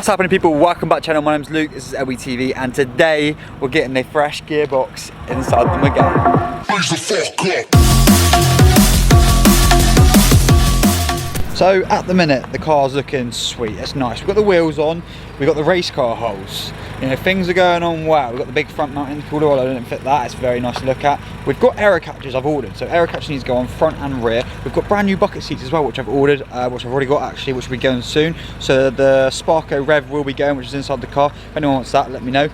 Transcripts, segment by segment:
What's happening, people? Welcome back to the channel. My name's Luke, this is LBTV, and today we're getting a fresh gearbox inside the Megane. Raise the fuck up. So at the minute the car's looking sweet, it's nice. We've got the wheels on, we've got the race car holes. You know, things are going on well. We've got the big front mounting cooler, although I didn't fit that, it's very nice to look at. We've got aero catches I've ordered, so aero catches needs to go on front and rear. We've got brand new bucket seats as well, which I've ordered, which I've already got actually, which will be going soon. So the Sparko Rev will be going, which is inside the car. If anyone wants that, let me know.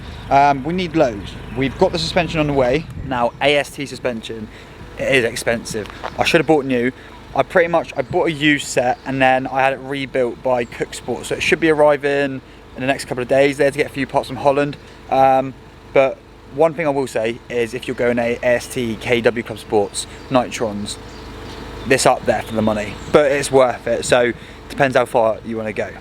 We need loads. We've got the suspension on the way. Now, AST suspension, it is expensive. I should have bought new. I bought a used set and then I had it rebuilt by Cook Sport, so it should be arriving in the next couple of days. There to get a few parts from Holland. But one thing I will say is, if you're going a AST KW Club Sports Nitrons, this up there for the money, but it's worth it. So depends how far you want to go.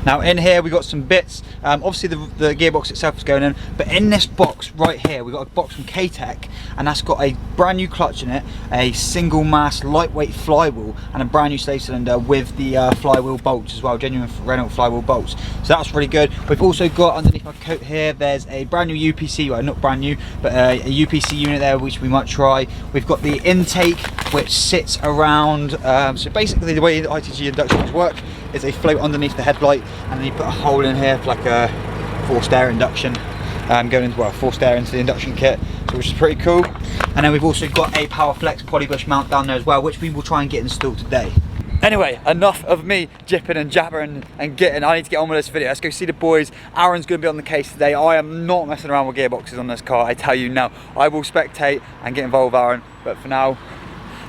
Now in here we got some bits, obviously the gearbox itself is going in, but in this box right here we got a box from K-Tech, and that's got a brand new clutch in it, a single mass lightweight flywheel, and a brand new slave cylinder with the flywheel bolts as well, genuine Renault flywheel bolts. So that's really good. We've also got underneath my coat here, there's a brand new UPC, well not brand new, but a UPC unit there which we might try. We've got the intake which sits around, so basically the way the ITG inductions work is they float underneath the headlight, and then you put a hole in here for like a forced air induction, going into, well, forced air into the induction kit, so which is pretty cool. And then we've also got a Powerflex polybush mount down there as well, which we will try and get installed today. Anyway, enough of me jipping and jabbering and I need to get on with this video. Let's go see the boys. Aaron's going to be on the case today. I am not messing around with gearboxes on this car, I tell you now. I will spectate and get involved with Aaron, but for now,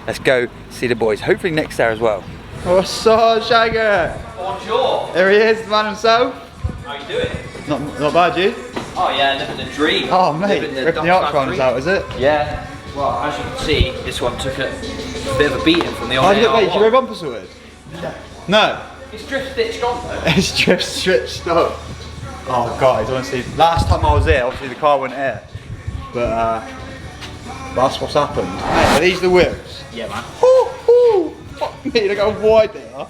let's go see the boys. Hopefully Nick's there as well. What's up, Shagger? Bonjour. There he is, the man himself. How you doing? Not bad, you? Oh yeah, living the dream. Oh mate, ripping the Arctrons out, is it? Yeah. Well, as you can see, this one took a bit of a beating from the old Wait, did your rear bumper sorted? No. No? It's drift stitched on though. It's drift stitched on. Oh guys, honestly, last time I was here, obviously the car went here. But that's what's happened. Hey, are these the wheels? Yeah man. Fuck me, look how wide they are.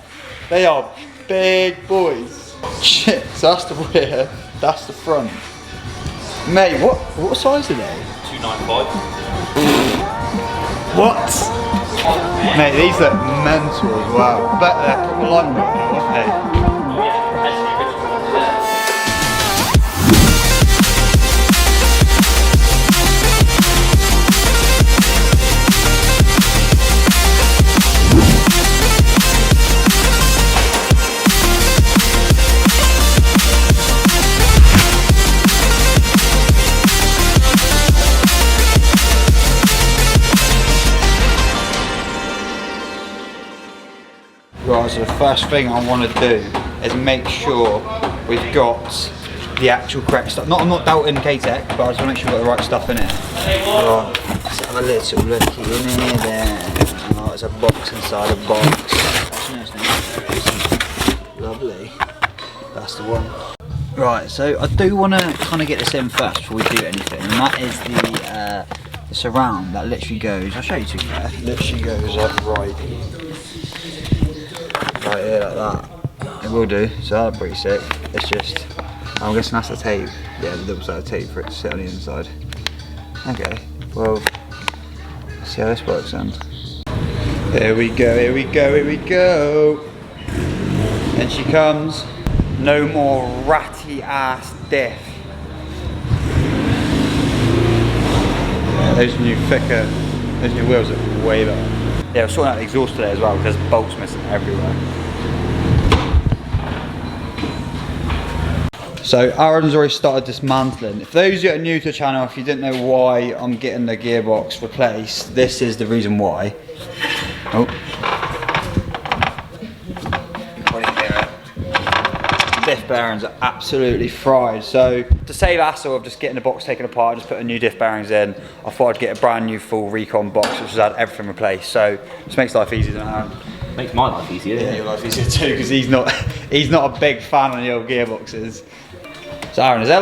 They are big boys. Shit, so that's the rear, that's the front. Mate, what size are they? 295. What? Mate, these look mental as well. I bet they're proper lightweight now, aren't they? Right, so the first thing I want to do is make sure we've got the actual correct stuff. I'm not doubting K-Tech, but I just want to make sure we've got the right stuff in it. Right, let's have a little looky in here there. Oh, there's a box inside a box. Lovely. That's the one. Right, so I do want to kind of get this in first before we do anything, and that is the surround that literally goes, I'll show you two there, literally goes like right here like that. It will do, so that's pretty sick. It's just, I'm guessing that's the tape. Yeah, the double sided tape for it to sit on the inside. Okay, well, let's see how this works then. Here we go, here we go, here we go. And she comes. No more ratty ass diff. Yeah, those new wheels are way better. Yeah, we're sorting out the exhaust today as well because there's bolts missing everywhere. So Aaron's already started dismantling. For those who are new to the channel, if you didn't know why I'm getting the gearbox replaced, this is the reason why. Oh. You probably hear it. Diff bearings are absolutely fried. So to save hassle of just getting the box taken apart and just putting new diff bearings in, I thought I'd get a brand new full recon box which has had everything replaced. So this makes life easier than Aaron. Makes my life easier. Yeah, your life easier too, because he's not a big fan of the old gearboxes. So Aaron, is there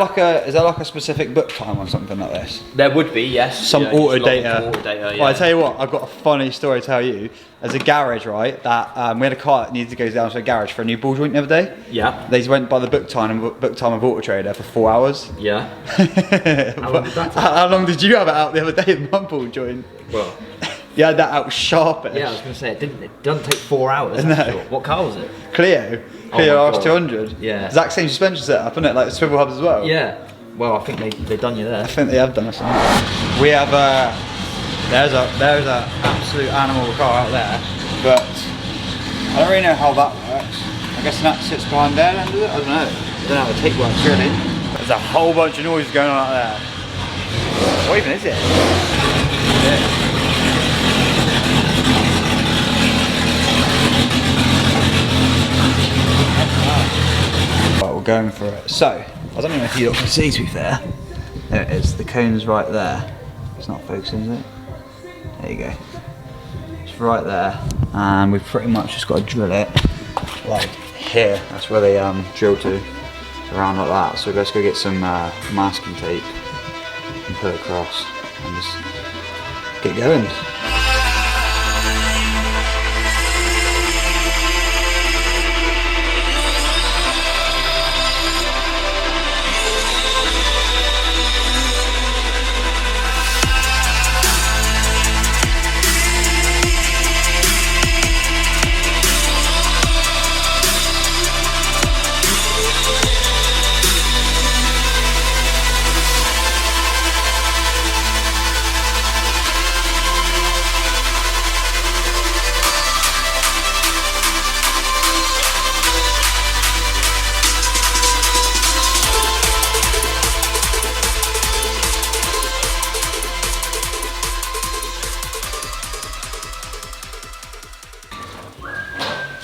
like a specific book time on something like this? There would be, yes. Some auto just log data. into auto data, yeah. Well, I tell you what, I've got a funny story to tell you. There's a garage, right? That we had a car that needed to go down to a garage for a new ball joint the other day. Yeah. They went by the book time of Auto Trader for 4 hours. Yeah. How long did that take? How long did you have it out the other day with one ball joint? Well. You had that out sharpish. Yeah, I was going to say, it doesn't take 4 hours. No. Sure. What car was it? Clio Oh my God. RS200. Yeah. Exact same suspension setup, isn't it? Like the swivel hubs as well. Yeah. Well, I think they've done you there. I think they have done us. We have there's a absolute animal car out there, but I don't really know how that works. I guess that sits behind there, then, does it? I don't know. I don't know how the tape works really. There's a whole bunch of noise going on out there. What even is it? Yeah. Right, we're going for it. So, I don't know if you can see, to be fair. There it is, the cone's right there. It's not focusing, is it? There you go. It's right there, and we've pretty much just got to drill it like here. That's where they drill to, around like that. So let's go get some masking tape and put it across and just get going.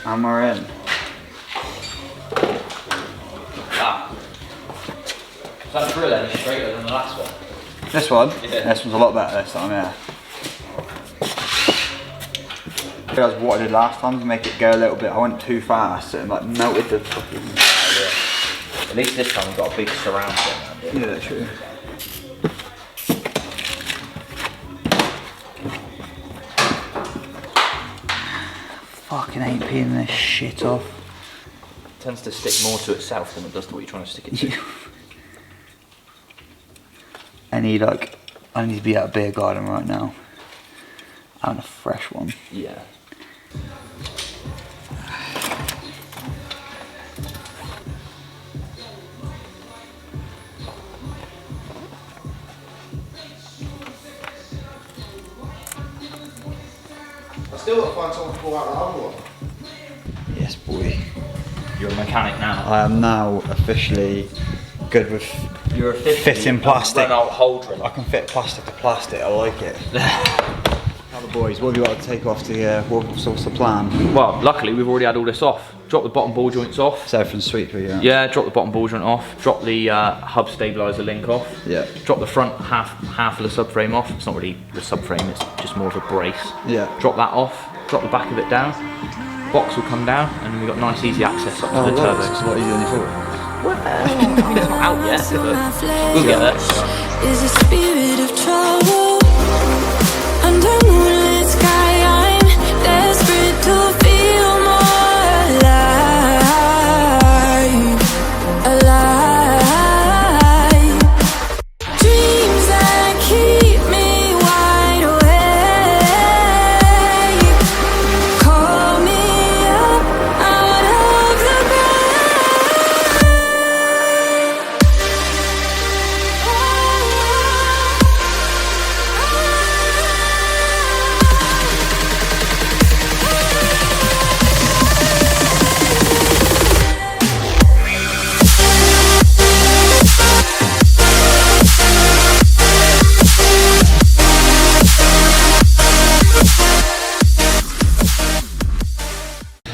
And we're in. Ah. Is that through then? Straighter than the last one? This one? Yeah. This one's a lot better this time, yeah. I realised what I did last time to make it go a little bit, I went too fast and like melted the fucking... At least this time we've got a big surround thing. Yeah, true. Fucking hate peeling this shit off. It tends to stick more to itself than it does to what you're trying to stick it to. I need to be at a beer garden right now. I want a fresh one. Yeah. I still got to find someone to pull out the other one. Yes, boy. You're a mechanic now. I am now officially good with You're officially fitting plastic. Run out hole drill. I can fit plastic to plastic, I like it. Now the boys, what have you got to take off to, what's the plan? Well, luckily we've already had all this off. Drop the bottom ball joints off. So everything's sweet for you. Yeah, drop the bottom ball joint off. Drop the hub stabilizer link off. Yeah. Drop the front half of the subframe off. It's not really the subframe, it's just more of a brace. Yeah. Drop that off. Drop the back of it down. Box will come down, and we've got nice easy access up to the turbo. It's a lot easier than you thought. Well, I mean, it's not out yet, but we'll get there. Is a spirit of trouble under moonlit sky. I'm desperate to feel more alive. Dreams that keep me wide awake. Call me up out of the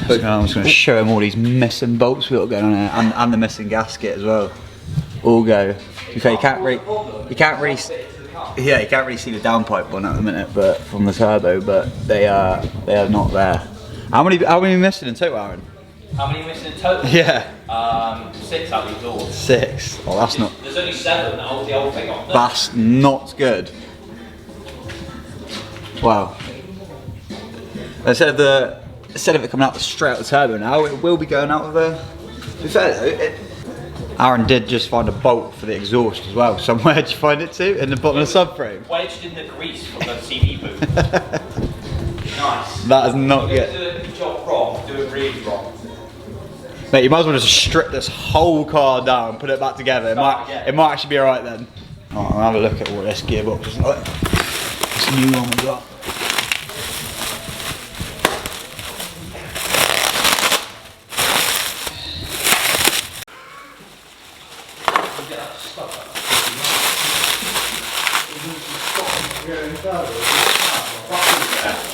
But I'm just going to show him all these missing bolts we've got going on here, and the missing gasket as well. All go. You can't really see the downpipe one at the minute, but from the turbo, but they are not there. How many are missing in total, Aaron? How many missing in total? Yeah. 6 out the exhaust. 6. Oh, that's not. There's only 7 now with the whole thing on. That's not good. Wow. Instead of it coming out straight out the turbo now, it will be going out of the. To be fair though, Aaron did just find a bolt for the exhaust as well. Somewhere did you find it to? In the bottom of the subframe? Wedged in the grease from the CD booth. Nice. That is not If good. you're gonna do a job wrong, do it really wrong. Mate, you might as well just strip this whole car down, put it back together. It might actually be alright then. Alright, I'll have a look at what this gearbox is like. This new one we got.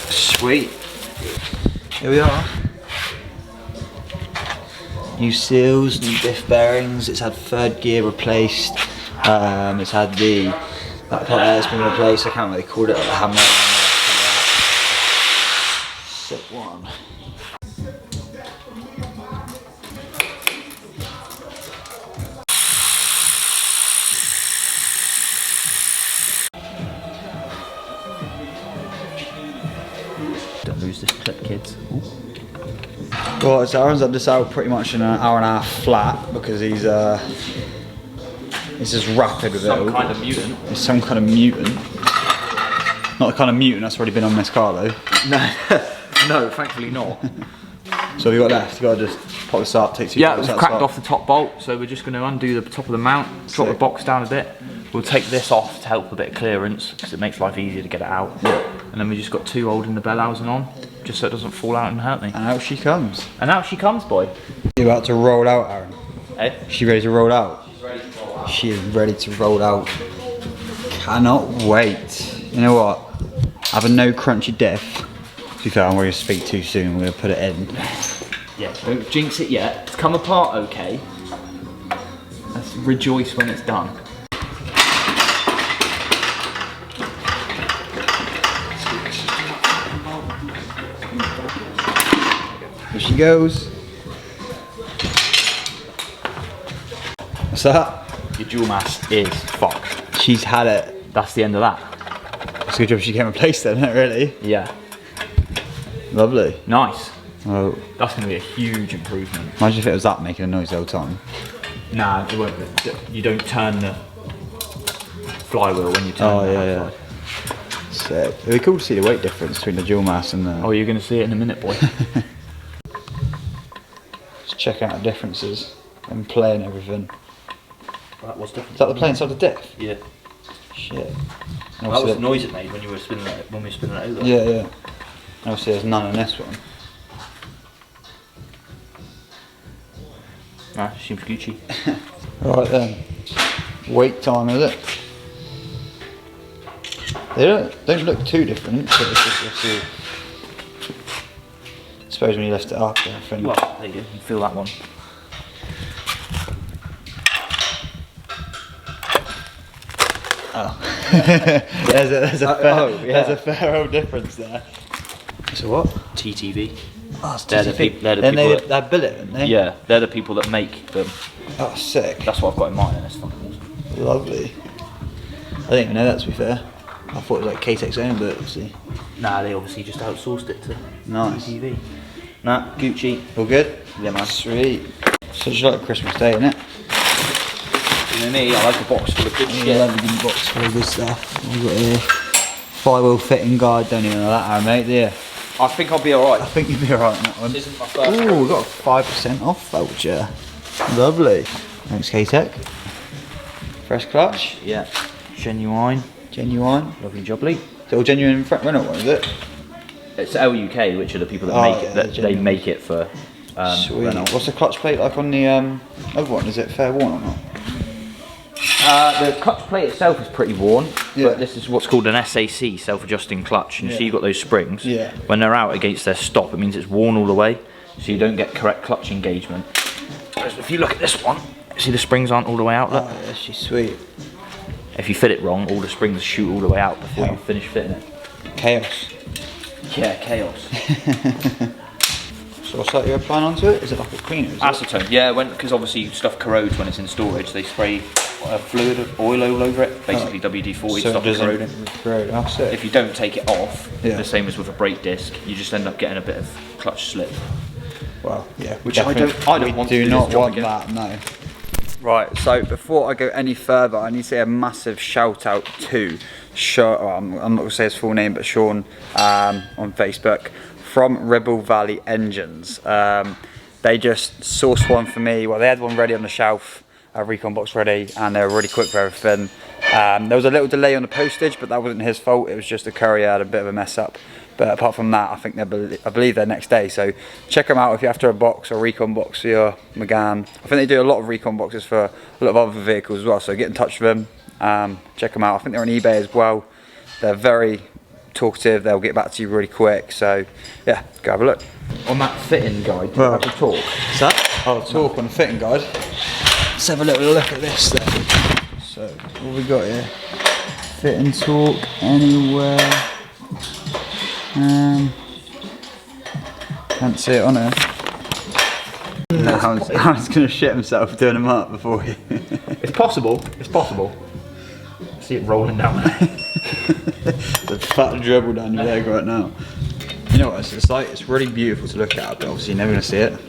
Sweet. Here we are. New seals, new diff bearings. It's had third gear replaced. It's had that part there's been replaced. I can't remember what they called it. The hammer. Sick one. Don't lose this clip, kids. Ooh. Well, so Aaron's had this out pretty much in an hour and a half flat because he's just rapid with it. Some kind of mutant. He's some kind of mutant. Not the kind of mutant that's already been on this car though. No, no, thankfully not. So we got left. You gotta just pop this up, take 2 Yeah, bolts we've out cracked the off the top bolt, so we're just going to undo the top of the mount, drop the Sick. box down a bit. We'll take this off to help a bit of clearance because it makes life easier to get it out. And then we just got 2 holding the bell housing on, just so it doesn't fall out and hurt me. And out she comes. And out she comes, boy. You're about to roll out, Aaron. Hey? She ready to roll out? She's ready to roll out. She is ready to roll out. Cannot wait. You know what? Having no crunchy diff. To be fair, I'm going to speak too soon. We're going to put it in. Yeah, don't jinx it yet. It's come apart okay. Let's rejoice when it's done. Here she goes. What's that? Your dual mass is fucked. She's had it. That's the end of that. It's a good job she came replaced then, isn't it, really? Yeah. Lovely. Nice. Oh, That's going to be a huge improvement. imagine if it was that making a noise the whole time. Nah, it won't be. You don't turn the flywheel when you turn Oh, the yeah, handle. yeah. Sick. It'd be cool to see the weight difference between the dual mass and the... Oh, you're going to see it in a minute, boy. Just check out the differences and playing everything. That was different. Is that the playing side of the diff? Yeah. Shit. That was the noise it made when you were spinning it, when we were spinning it over. Yeah, yeah. Obviously there's none on this one. Nah, seems Gucci. Right then. Wait time, is it? They don't look too different, but it's just obviously... I suppose when you lift it up, I think. Well, there you go. You can feel that one. Oh. there's a fair old difference there. So what? TTV. Oh, it's They're the TTV. people Then they that- billet, aren't they? Yeah, they're the people that make them. Oh, sick. That's what I've got in mind, and it's fucking awesome. Lovely. I didn't even know that, to be fair. I thought it was like K-Tech's own, but obviously. Nah, they obviously just outsourced it to Nice. TTV. Nah, Gucci. All good? Yeah, man. Sweet. Such like Christmas Day, isn't it? You know me, I like a box full of good Yeah, shit. lovely box full of good stuff. We've got here Flywheel fitting guide. Don't even know that, Aaron, mate, do you? I think I'll be alright. I think you'd be alright on that one. This isn't my first. Ooh, we've got a 5% off voucher. Lovely. Thanks, K-Tech. Fresh clutch. Yeah. Genuine. Genuine. Lovely jubbly. Is it all genuine front Renault one, is it? It's LUK, which are the people that Oh, make yeah, it. That they genuine. make it for Sweet. Renault. What's the clutch plate like on the other one? Is it fair worn or not? The clutch plate itself is pretty worn, Yeah. but this is what's called an SAC, self-adjusting clutch. And Yeah. so you've got those springs. Yeah. When they're out against their stop, it means it's worn all the way, so you don't get correct clutch engagement. Whereas if you look at this one, see the springs aren't all the way out. Look. Oh, yeah, she's sweet. If you fit it wrong, all the springs shoot all the way out before Yeah. you finish fitting it. Chaos. Yeah, chaos. or something you're applying onto it? Is it like a cleaner? Acetone, yeah, because obviously stuff corrodes when it's in storage. They spray a fluid of oil all over it, basically WD-40 to stop it corroding. Corrode. That's it. If you don't take it off, Yeah. the same as with a brake disc, you just end up getting a bit of clutch slip. Well, yeah. Which I don't want to do not this job want again. that, no. Right, so before I go any further, I need to say a massive shout out to Sean, I'm not going to say his full name, but Sean on Facebook from Rebel Valley Engines. They just sourced one for me. Well, they had one ready on the shelf, a recon box ready, and they were really quick for everything. There was a little delay on the postage, but that wasn't his fault. It was just the courier had a bit of a mess up. But apart from that, I think I believe they're next day. So check them out if you're after a box or recon box for your Megane. I think they do a lot of recon boxes for a lot of other vehicles as well. So get in touch with them. Check them out. I think they're on eBay as well. They're very talkative. They'll get back to you really quick. So yeah, go have a look. On that fitting guide, do you have to talk? What's that? Oh, talk on the fitting guide. Let's have a little look at this then. So what we got here? Fit and talk anywhere. Can't see it on here. No, Aaron's gonna shit himself doing them up before he. It's possible. It's possible. See it rolling down. The fat dribble down your leg right now. You know what? It's like it's really beautiful to look at, but obviously you're never gonna see it.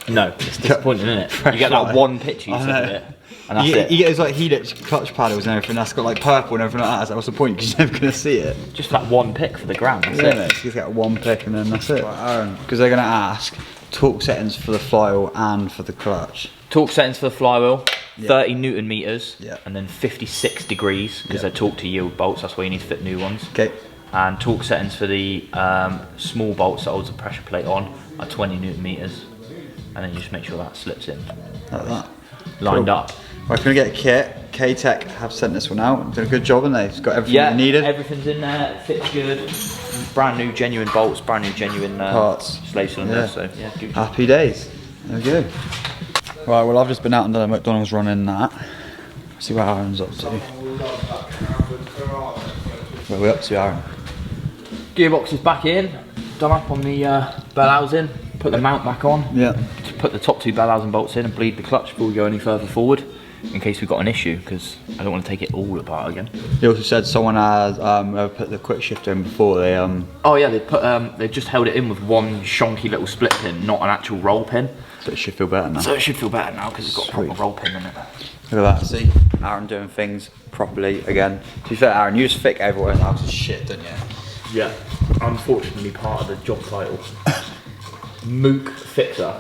No, it's disappointing, isn't it? You get that one picture you took of it, and that's it. You get those like Helix clutch paddles and everything. That's got like purple and everything like that. So what's the point? Because you're never gonna see it. Just that one pick for the ground. That's Yeah, it. mate, so you get one pick and then that's it. Right, Aaron, because they're gonna ask torque settings for the flywheel and for the clutch. Torque settings for the flywheel, 30 Newton meters, Yeah. and then 56 degrees because they're torque to yield bolts. That's why you need to fit new ones. Okay. And torque settings for the small bolts that holds the pressure plate on are 20 Newton meters, and then you just make sure that slips in, Like that. lined Cool. up. Right, if we get a kit, K-Tech have sent this one out. Done a good job, haven't they? It's got everything you needed. Everything's in there. It fits good. Brand new, genuine bolts. Brand new, genuine Parts. slave cylinders. So yeah, good job. Happy days. There we go. Right, well I've just been out and done a McDonald's run in that. See what Aaron's up to. Where are we up to, Aaron? Gearbox is back in. Done up on the bell housing. Put the mount back on. Yeah. To put the top two bell housing bolts in and bleed the clutch before we go any further forward, in case we've got an issue, because I don't want to take it all apart again. He also said someone has put the quick shifter in before they Oh yeah, they put they just held it in with one shonky little split pin, not an actual roll pin. so it should feel better now. So it should feel better now because it's got a proper Sweet. roll pin in it. Look at that, see? Aaron doing things properly again. To be fair, Aaron, you just fix everyone else's shit, don't you? Yeah, unfortunately part of the job title. Mook fixer.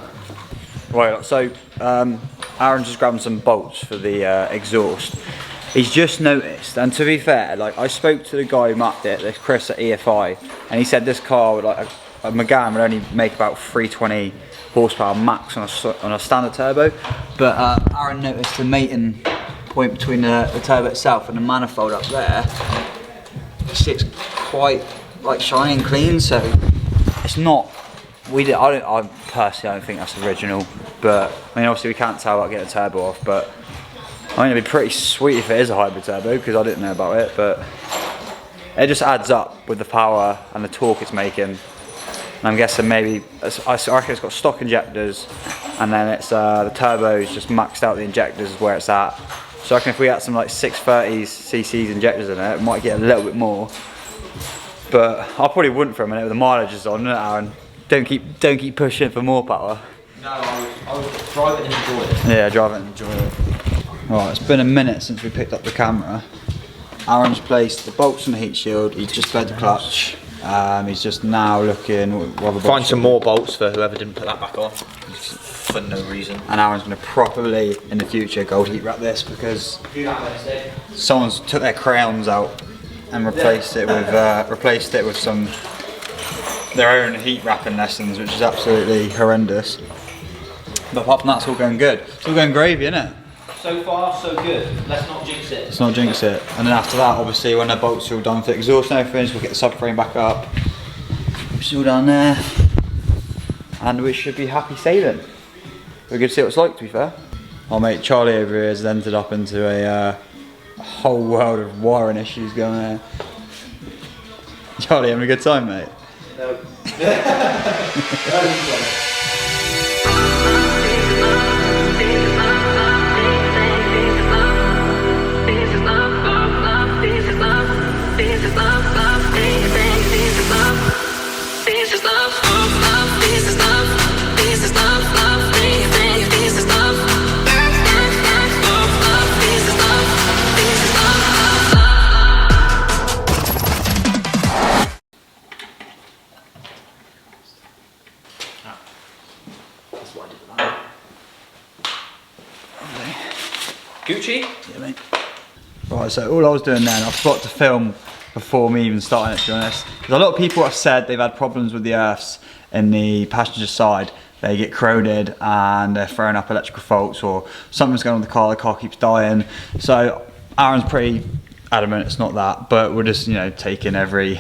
Right, so Aaron just grabbed some bolts for the exhaust. He's just noticed, and to be fair, like I spoke to the guy who mapped it, this Chris at EFI, and he said this car would like a Megane would only make about 320 horsepower max on a standard turbo. But Aaron noticed the mating point between the turbo itself and the manifold up there. It's quite like shiny and clean, so it's not. I personally don't think that's original, but I mean obviously we can't tell about getting a turbo off, but I mean it'd be pretty sweet if it is a hybrid turbo because I didn't know about it, but it just adds up with the power and the torque it's making. And I'm guessing maybe I reckon it's got stock injectors, and then it's the turbo's just maxed out the injectors is where it's at. So I reckon if we had some like 630s cc's injectors in it, it might get a little bit more. But I probably wouldn't for a minute with the mileage is on, Aaron. Don't keep pushing for more power. No, I would drive it and enjoy it. Yeah, drive it and enjoy it. Right, it's been a minute since we picked up the camera. Aaron's placed the bolts on the heat shield. He's just fed the clutch. He's just now looking. Find some more bolts for whoever didn't put that back on for no reason. And Aaron's going to properly, in the future, gold heat wrap this because someone's took their crayons out and replaced it with some their own heat wrapping lessons, which is absolutely horrendous. But apart from that, it's all going good. It's all going gravy, isn't it? So far, so good. Let's not jinx it. Let's not jinx it. And then after that, obviously, when the bolts are all done for the exhaust and everything, we'll get the subframe back up. It's all done there. And we should be happy sailing. We're good to see what it's like, to be fair. Our mate Charlie over here has ended up into a whole world of wiring issues going there. Charlie, having a good time, mate? No. Gucci? Yeah, mate. Right, so all I was doing then, I forgot to film before me even starting it, to be honest. Because a lot of people have said they've had problems with the earths in the passenger side. They get corroded and they're throwing up electrical faults, or something's going on with the car keeps dying. So Aaron's pretty adamant it's not that, but we're just, you know, taking every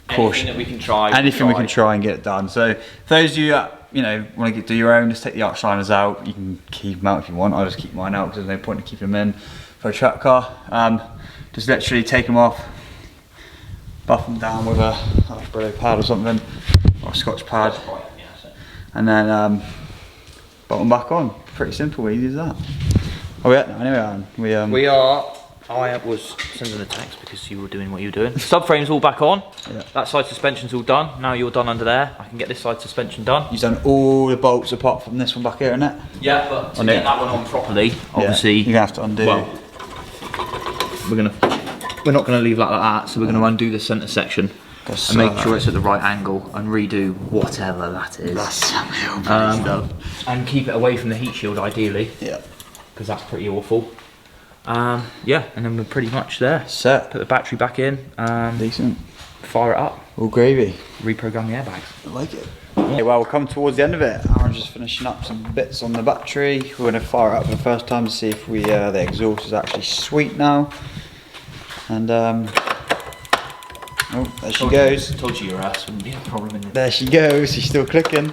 caution. Anything that we can try. Anything we can try and get it done. So for those of you that, you know, want to do your own, just take the arch liners out. You can keep them out if you want. I just keep mine out because there's no point in keeping them in for a track car. Just literally take them off, buff them down with a Brillo pad or something, or a Scotch pad, and then bolt them back on. Pretty simple, easy as that. Oh, we at now anyway, Aaron. We are. I was sending a text because you were doing what you were doing. Subframe's all back on. Yeah. That side suspension's all done. Now you're done under there. I can get this side suspension done. You've done all the bolts apart from this one back here, isn't it? Yeah, but to get that one on properly, obviously, you're gonna have to undo. Well, we're not gonna leave like that. So we're gonna undo the centre section and make sure it's at the right angle and redo whatever that is. That's some stuff. And keep it away from the heat shield, ideally. Yeah. Because that's pretty awful. Yeah, and then we're pretty much there. Set. Put the battery back in. Decent. Fire it up. All gravy. Reprogram the airbags. I like it. Okay, well, we're coming towards the end of it. Aaron's just finishing up some bits on the battery. We're going to fire it up for the first time to see if the exhaust is actually sweet now. And oh, there she goes. Told you your ass wouldn't be a problem in it. There she goes. She's still clicking.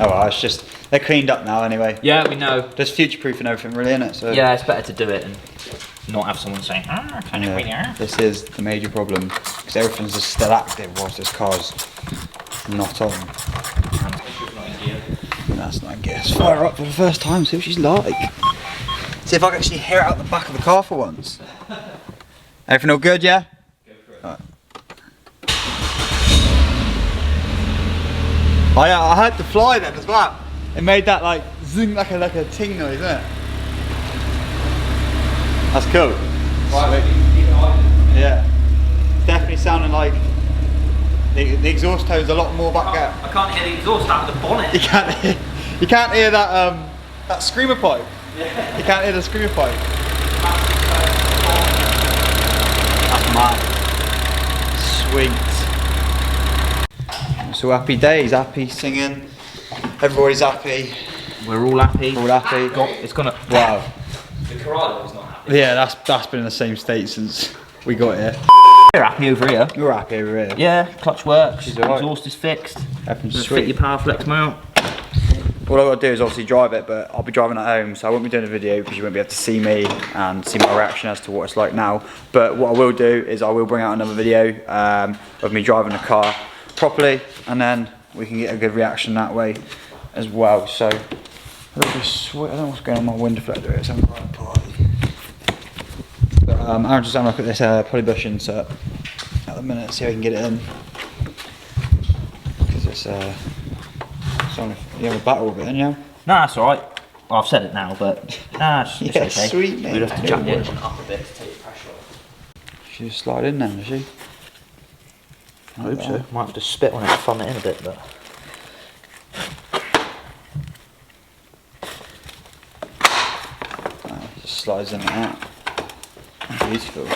Oh well, it's just they're cleaned up now anyway. Yeah, we know. Just future-proofing everything, really, isn't it? So yeah, it's better to do it and not have someone saying, can you really? This is the major problem because everything's just still active whilst this car's not on. That's not a gear. Let's fire her up for the first time, see what she's like. See if I can actually hear it out the back of the car for once. Everything all good, yeah? Go for it. Right. Oh yeah, I heard the fly then as well. It made that like zing, like a ting noise, isn't it? That's cool. Right, yeah. It's definitely sounding like the exhaust tone's a lot more back there. I can't hear the exhaust out of the bonnet. You can't hear that that screamer pipe. Yeah. You can't hear the screamer pipe. That's mad. Sweet. So happy days, happy singing. Everybody's happy. We're all happy. We're all happy. It's gonna. Wow. The Corrado's not happy. Yeah, that's been in the same state since we got here. We're happy over here. We're happy over here. Yeah, clutch works. She's all right. Exhaust is fixed. Everything's Fit your sweet. power flex mount. All I've got to do is obviously drive it, but I'll be driving at home, so I won't be doing a video because you won't be able to see me and see my reaction as to what it's like now. But what I will do is I will bring out another video of me driving the car properly, and then we can get a good reaction that way as well. So I don't know what's going on with my window deflector. It's having quite a party. But Aaron's just having a look at this polybush insert at the minute, see if I can get it in. Because it's you have a battle with it, don't you? Nah, that's alright. Well, I've said it now, but nah, it's Yeah, okay. sweet, mate. We'd have to jack the engine up a bit to take the pressure off. She just slide in then, does she? I hope so. Might have to spit on it to fun it in a bit, but. It just slides in like that. Beautiful.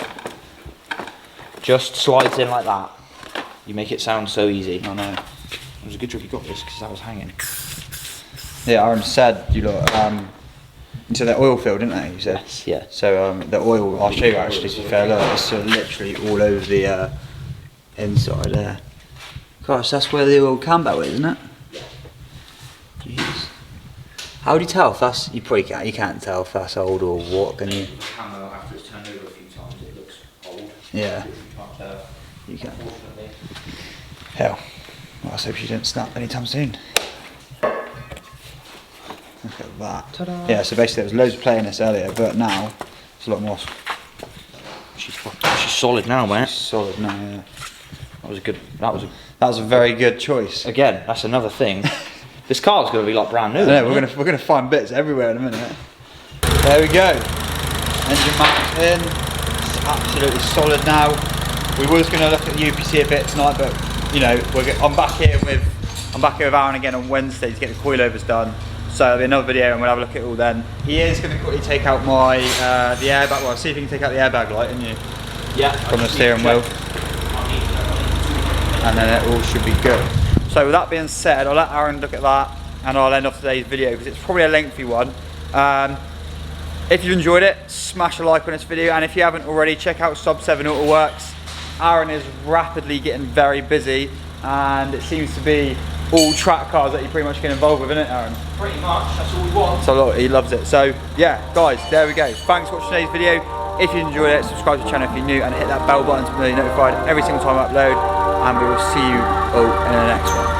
Just slides in like that. You make it sound so easy. I know. It was a good job you got this because I was hanging. Yeah, Aaron said you lot, you said they're oil filled, didn't they? You said. Yes, yeah. So the oil, I'll show you actually. To be fair, look, it's literally all over the inside there. Gosh, that's where the oil cam belt is, isn't it? Yeah. Jeez. How do you tell if that's? You probably can't. You can't tell if that's old or what, can you? The camera after it's turned over a few times, it looks old. Yeah. You can't tell. You can. Unfortunately. Hell. Well, I hope she didn't snap anytime soon. Look at that. Ta-da. Yeah, so basically there was loads of play in this earlier, but now it's a lot more She's solid now, mate. solid now, yeah. That was a good. That was a very good choice. again. That's another thing. This car's going to be like brand new. I know, we're gonna find bits everywhere in a minute. There we go. Engine mount in. It's absolutely solid now. We were just gonna look at the UPC a bit tonight, but you know, I'm back here with Aaron again on Wednesday to get the coilovers done. So there'll be another video and we'll have a look at it all then. He is going to quickly take out my the airbag. Well, see if you can take out the airbag light, and you from the steering wheel, and then it all should be good. So with that being said, I'll let Aaron look at that, and I'll end off today's video because it's probably a lengthy one. If you enjoyed it, smash a like on this video, and if you haven't already, check out Sub 7 Auto Works. Aaron is rapidly getting very busy, and it seems to be all track cars that you pretty much get involved with, isn't it, Aaron? Pretty much, that's all we want. So look, he loves it. So yeah, guys, there we go. Thanks for watching today's video. If you enjoyed it, subscribe to the channel if you're new, and hit that bell button to be notified every single time I upload, and we will see you all in the next one.